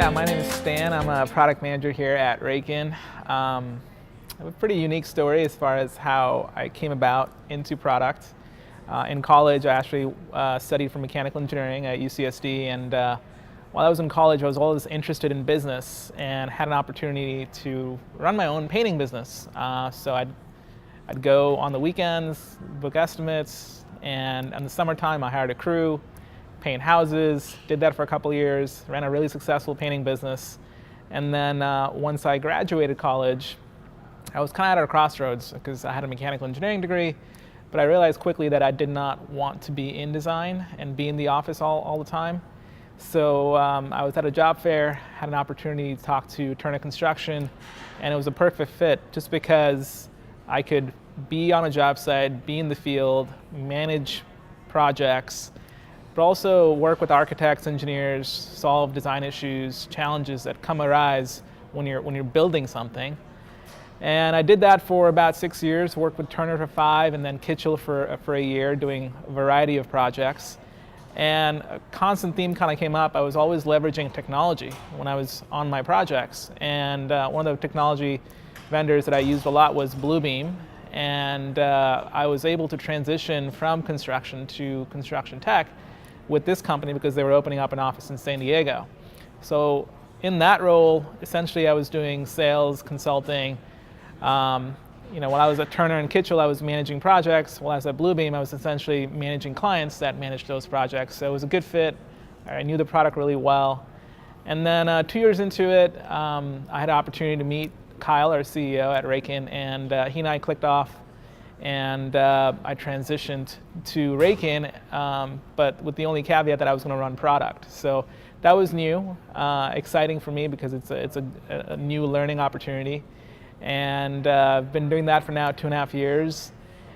Yeah, my name is Stan. I'm a product manager here at Raken. I have a pretty unique story as far as how I came about into product. In college, I actually studied for mechanical engineering at UCSD, and while I was in college, I was always interested in business and had an opportunity to run my own painting business. So I'd go on the weekends, book estimates, and in the summertime, I hired a crew, paint houses, did that for a couple of years, ran a really successful painting business. And then once I graduated college, I was kind of at a crossroads because I had a mechanical engineering degree, but I realized quickly that I did not want to be in design and be in the office all the time. So I was at a job fair, had an opportunity to talk to Turner Construction, and it was a perfect fit just because I could be on a job site, be in the field, manage projects, but also work with architects, engineers, solve design issues, challenges that arise when you're building something. And I did that for about 6 years, worked with Turner for 5, and then Kitchell for a year, doing a variety of projects. And a constant theme kind of came up. I was always leveraging technology when I was on my projects. And one of the technology vendors that I used a lot was Bluebeam. And I was able to transition from construction to construction tech with this company because they were opening up an office in San Diego. So in that role, essentially I was doing sales, consulting. When I was at Turner and Kitchell, I was managing projects. While I was at Bluebeam, I was essentially managing clients that managed those projects. So it was a good fit. I knew the product really well. And then 2 years into it, I had an opportunity to meet Kyle, our CEO at Raken, and he and I clicked off. And I transitioned to Raken, but with the only caveat that I was going to run product. So that was new, exciting for me because it's a new learning opportunity. And I've been doing that for now 2.5 years.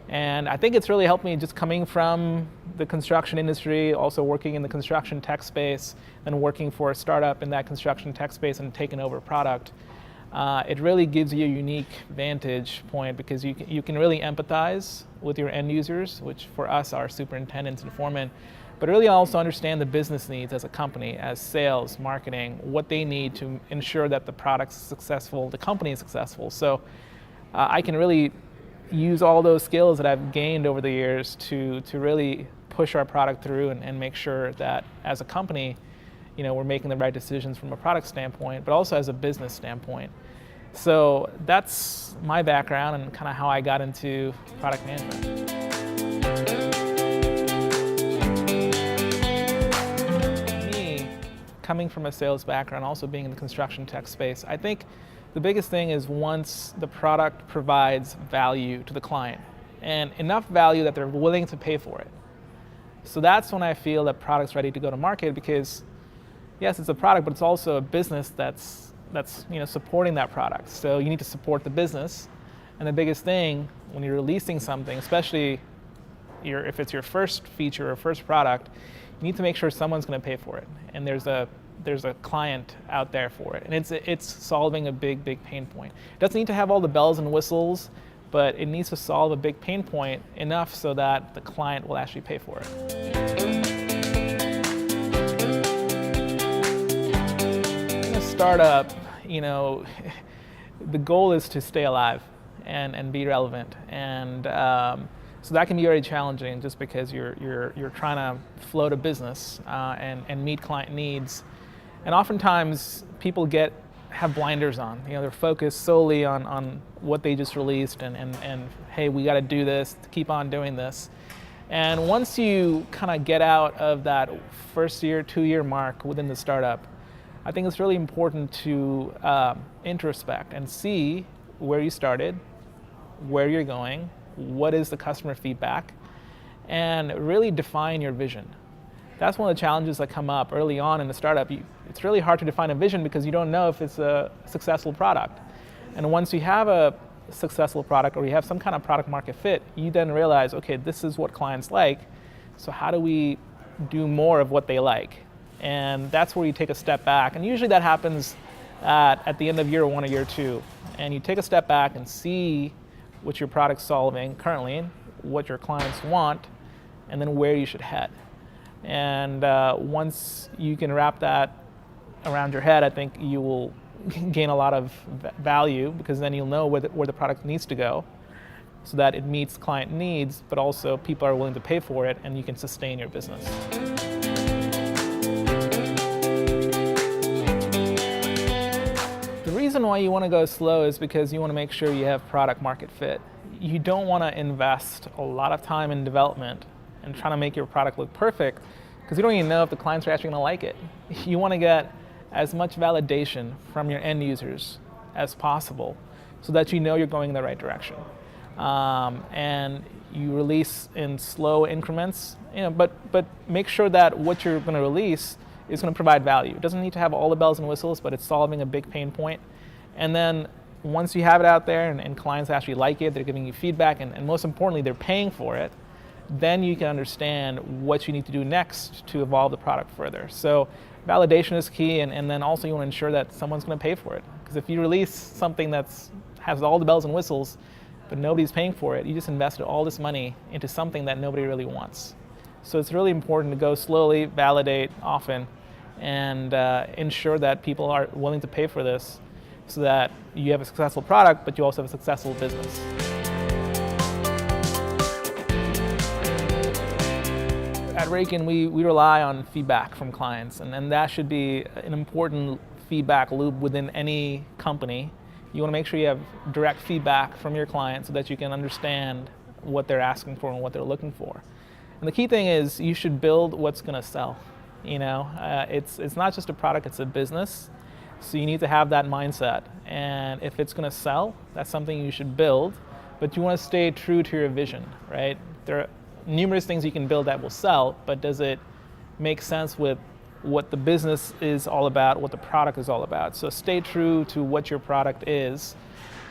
And I think it's really helped me just coming from the construction industry, also working in the construction tech space, and working for a startup in that construction tech space and taking over product. It really gives you a unique vantage point because you can really empathize with your end users, which for us are superintendents and foremen, but really also understand the business needs as a company, as sales, marketing, what they need to ensure that the product's successful, the company is successful. So I can really use all those skills that I've gained over the years to really push our product through and make sure that as a company, we're making the right decisions from a product standpoint, but also as a business standpoint. So that's my background and kind of how I got into product management. Me, coming from a sales background, also being in the construction tech space, I think the biggest thing is once the product provides value to the client, and enough value that they're willing to pay for it. So that's when I feel that product's ready to go to market because yes, it's a product, but it's also a business that's supporting that product. So you need to support the business. And the biggest thing when you're releasing something, especially if it's your first feature or first product, you need to make sure someone's going to pay for it. And there's a client out there for it. And it's solving a big pain point. It doesn't need to have all the bells and whistles, but it needs to solve a big pain point enough so that the client will actually pay for it. Startup, the goal is to stay alive and be relevant, and so that can be very challenging just because you're trying to float a business and meet client needs, and oftentimes people have blinders on. They're focused solely on what they just released and hey, we got to do this, keep on doing this. And once you kind of get out of that first year, 2-year mark within the startup, I think it's really important to introspect and see where you started, where you're going, what is the customer feedback, and really define your vision. That's one of the challenges that come up early on in the startup. It's really hard to define a vision because you don't know if it's a successful product. And once you have a successful product or you have some kind of product market fit, you then realize, okay, this is what clients like, so how do we do more of what they like? And that's where you take a step back. And usually that happens at the end of year 1 or year 2. And you take a step back and see what your product's solving currently, what your clients want, and then where you should head. And once you can wrap that around your head, I think you will gain a lot of value, because then you'll know where the product needs to go so that it meets client needs, but also people are willing to pay for it and you can sustain your business. The reason why you want to go slow is because you want to make sure you have product market fit. You don't want to invest a lot of time in development and trying to make your product look perfect, because you don't even know if the clients are actually going to like it. You want to get as much validation from your end users as possible so that you know you're going in the right direction. And you release in slow increments, but make sure that what you're going to release is going to provide value. It doesn't need to have all the bells and whistles, but it's solving a big pain point. And then once you have it out there and clients actually like it, they're giving you feedback, and most importantly, they're paying for it, then you can understand what you need to do next to evolve the product further. So validation is key, and then also you want to ensure that someone's going to pay for it. Because if you release something that has all the bells and whistles, but nobody's paying for it, you just invested all this money into something that nobody really wants. So it's really important to go slowly, validate often, and ensure that people are willing to pay for this so that you have a successful product, but you also have a successful business. At Raken, we rely on feedback from clients, and that should be an important feedback loop within any company. You want to make sure you have direct feedback from your client so that you can understand what they're asking for and what they're looking for. And the key thing is you should build what's going to sell. It's not just a product, it's a business. So you need to have that mindset. And if it's going to sell, that's something you should build, but you want to stay true to your vision, right? There are numerous things you can build that will sell, but does it make sense with what the business is all about, what the product is all about? So stay true to what your product is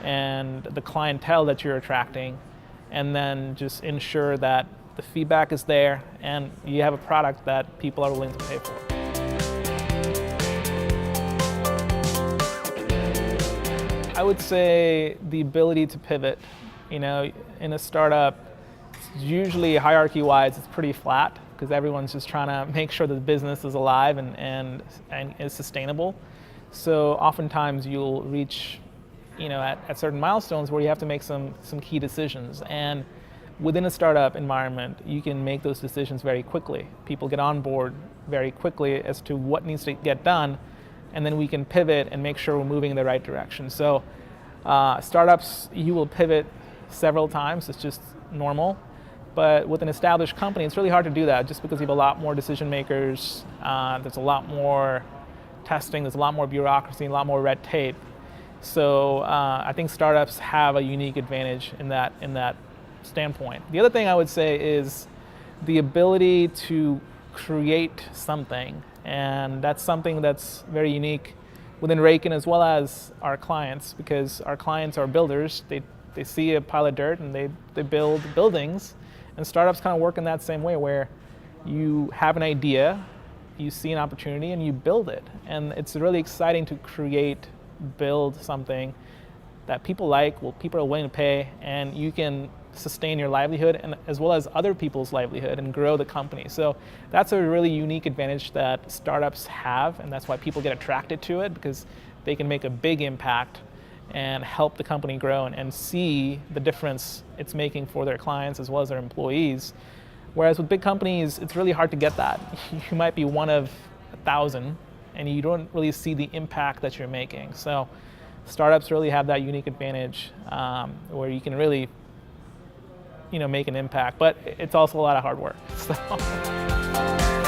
and the clientele that you're attracting, and then just ensure that the feedback is there and you have a product that people are willing to pay for. I would say the ability to pivot. In a startup, usually hierarchy-wise, it's pretty flat because everyone's just trying to make sure that the business is alive and is sustainable. So oftentimes you'll reach, at certain milestones where you have to make some key decisions. And within a startup environment, you can make those decisions very quickly. People get on board very quickly as to what needs to get done, and then we can pivot and make sure we're moving in the right direction. So startups, you will pivot several times. It's just normal. But with an established company, it's really hard to do that just because you have a lot more decision makers, there's a lot more testing, there's a lot more bureaucracy, a lot more red tape. So I think startups have a unique advantage in that standpoint. The other thing I would say is the ability to create something, and that's something that's very unique within Raken as well as our clients, because our clients are builders. They see a pile of dirt and they build buildings. And startups kind of work in that same way, where you have an idea, you see an opportunity, and you build it. And it's really exciting to build something that people like, people are willing to pay, and you can sustain your livelihood and as well as other people's livelihood and grow the company. So that's a really unique advantage that startups have, and that's why people get attracted to it, because they can make a big impact and help the company grow and see the difference it's making for their clients as well as their employees. Whereas with big companies, it's really hard to get that. You might be one of 1,000 and you don't really see the impact that you're making. So startups really have that unique advantage where you can really make an impact, but it's also a lot of hard work. So.